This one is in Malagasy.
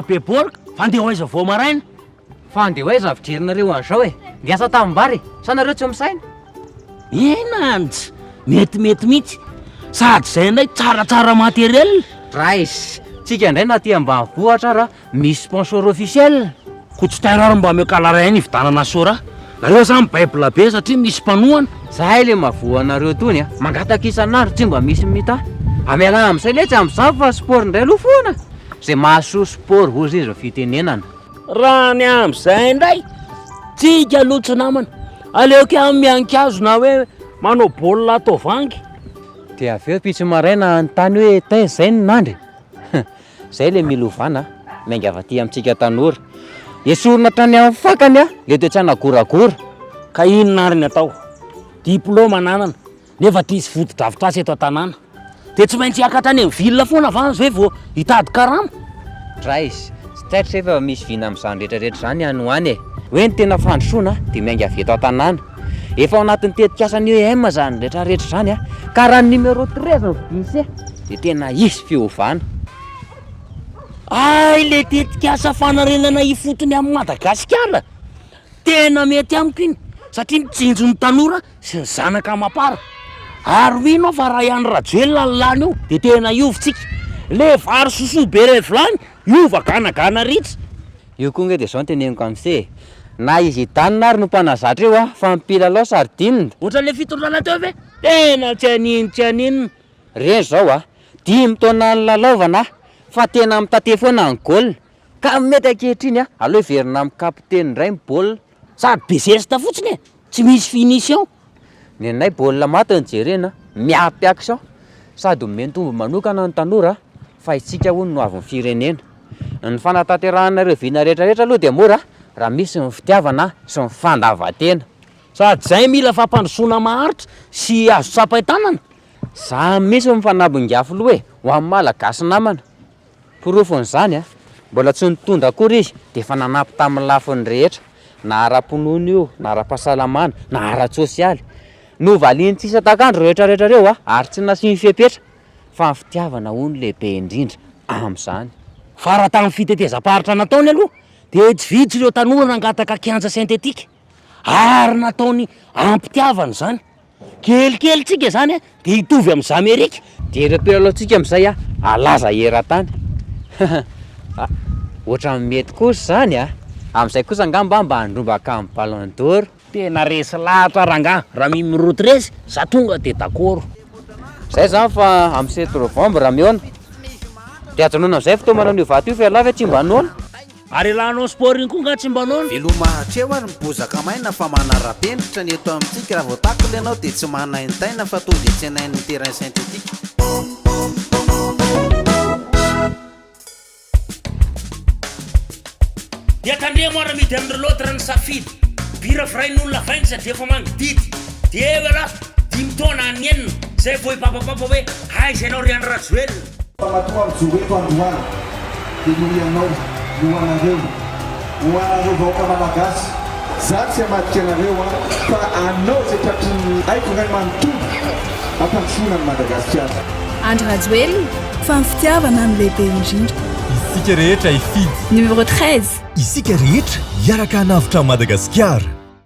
tonga be borika fandeha hoaiza vao maraina fandeha hoaiza avijerinareo an'izao e niasa tamin'bary sa nareo tsy misaina enantsy metimety mihitsy sady zay indray tsaratsara materiel rais tsika indray na ty ambanivohitra ra misy sponsor officiel kotsitairaro mba mekalarainy ividanana sora nareo zany baibla be satria misy mpanohana zahay le mavoanareo tony a mangataka isan'andro tsy mba misy mita amiala amin'izay le tsy amin'izany fa sport indray aloha foana zay mahasoa sport hozy izy fitenenana raha ny am'izay indray tsika lotso namana aleoko amin'ny miankazo na hoe manao baolina atao vangy dia aveo pitsy maraina anytany hoe tain zay ny nandry zay le milovana mainga avaty amintsika tanora esorina trany amin'ny fakany a le toetrana goragora ka inona ary ny atao diplôma nanana nefa tisy vodi-dravitrasy eto an-tanàna dia tsy maintsy hiakatra any amin'ny vilona foana va zay vao hitady karama rais tsy taitra efa misy vina amin'izany rehetrarehetra zany any ho any e hoe ny tena fandrosoana dia mainga aveto an-tanàna efa ao anatin'ny tetikasany em zany rehetrarehetra zany a ka raha numéro 13 ny vidinysy dia tena isy fiovana ay le tetikasa fanarenana ifotony amin'ny Madagasikara tena mety amiko iny satria mitsinjo ny tanora sy ny zanaka mapara ary mino fa raha ihany rajoelina ny lany io dia tena iovintsika le vary sosoa be re vilany iova ganagana ritsy io koa nge dia zao ny teneniko amin'se na izy hitanina ary no mpanazatra eo a fa mpilalao sardinina ohatra'le fitondrana teo ve tena tsy aninina reny zao a 5 taona ny lalaovana fa tena mitate foana ny gôl ka mety ankehitriny a aleo verina amin'ny kapiteny indray ny baolina sady bezesta fotsiny e tsy misy finition ny anay baolina maty ny jerena miapiaka sao sady omeny tombo manokana ny tanora fa itsika hono no avyny firenena ny fanatanteranareo vina rehetrarehetra aloha dia mora raha misy ny fitiavana sy ny fandavatena sady zay mila fampandrosoana maharitra sy azo tsapaitanana za misy mifanabongafo loha e ho amin'ny malagasy namana porofon'izany a mbola tsy nitondra akory izy dia efa nanampy tamin'ny lafiny rehetra na ara-ponoana io na ara-pahasalamana na ara-tsosialy no valiany tsisa takandro rehetrarehetra reo a ary tsy nasiny fiepetra fa ny fitiavana hono lehibe indrindra amin'izany fa raha tamin'ny fitetezam-paritra nataony aloha dia tsy vitsy ireo tanora nangataka kianja sentetika ary nataony ampitiavana zany kelikely tsika zany a dia hitovy amin'za Amerika dia ireo mpilalao-tsika amin'izay a alaza era-tany ohatra mety kosa zany a amin'izay kosa angamba mba handrombaka amin'ny ballon d'or tena resy lahatra rangaha raha mimirotiresy za tonga dia dakoro zay zany fa amin'ny 7 novembre raha miona dia ajanona amin'izay fotoa manao io vato io fialavy tsy mba noana ary lahanao sport iny koa nga tsy mba noana velomahatreo ary mibozaka maina fa manara-penitra ny eto amintsika raha voatakole ianao dia tsy manaintaina fa tonga dia tsy anain'ny terrain synthétique dia tandremo ara mity amin'ny loatra ny safidy bira firain'olona vaingy sady efa mangididy dia ela 5 taona any enina zay vao ipapapapa hoe aiza ianao ry any rajoelina famatoa mijogo eto androana dia loianao loanareo hoanareo vahoaka malagasy za tsy hamadika anareo a fa anao zay tratry haiko ray manotombo ampandrosoana ny Madagasikara Andry Rajoelina fa ny fitiavana ny lehibe indrindra isika rehetra ifidy numéro 13 isika rehetra hiaraka hanavitra Madagasikara